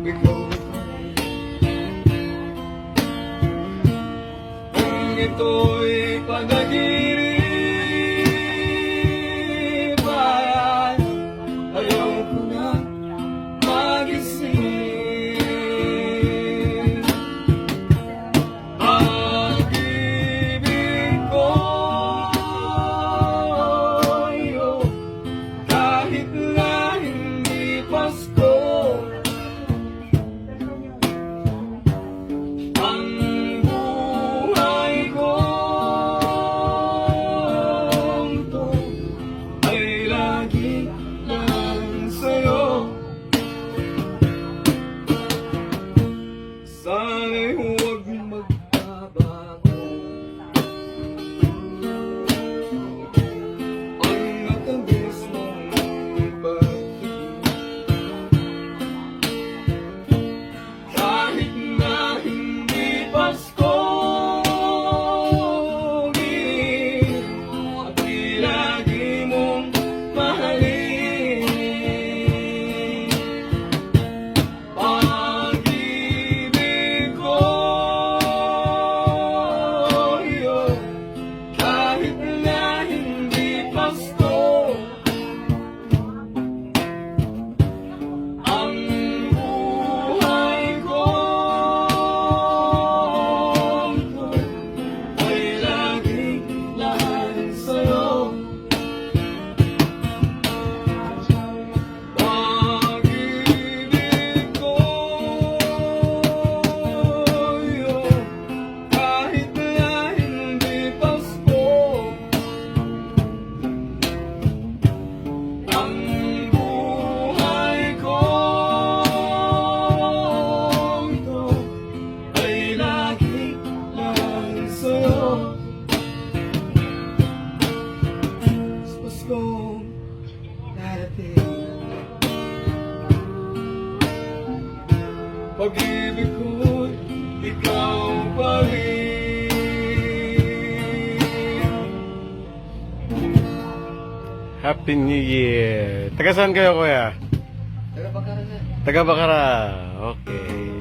ikaw. Kung ito'y panaginip ay ayaw ko na magising. Pag-ibig ko kahit na hindi Pasko, ang buhay ko ito ay lagi lang sa'yo. Sana'y huwag magbabago ang matamis mong pag-ibig. Kahit na hindi Pasko, at lagi mong mahalin. Pag-ibig ko kahit na hindi Pasko, ang buhay ko ito ay lagi lang sa'yo. Pag-ibig ko kahit na hindi Pasko, ang buhay ko ito ay lagi lang sa'yo. Sa Paskong darating, pag-ibig ko ikaw pa rin. Happy New Year! Taga saan kayo, kuya? Taga Bacara, sir. Taga Bacara. Okay.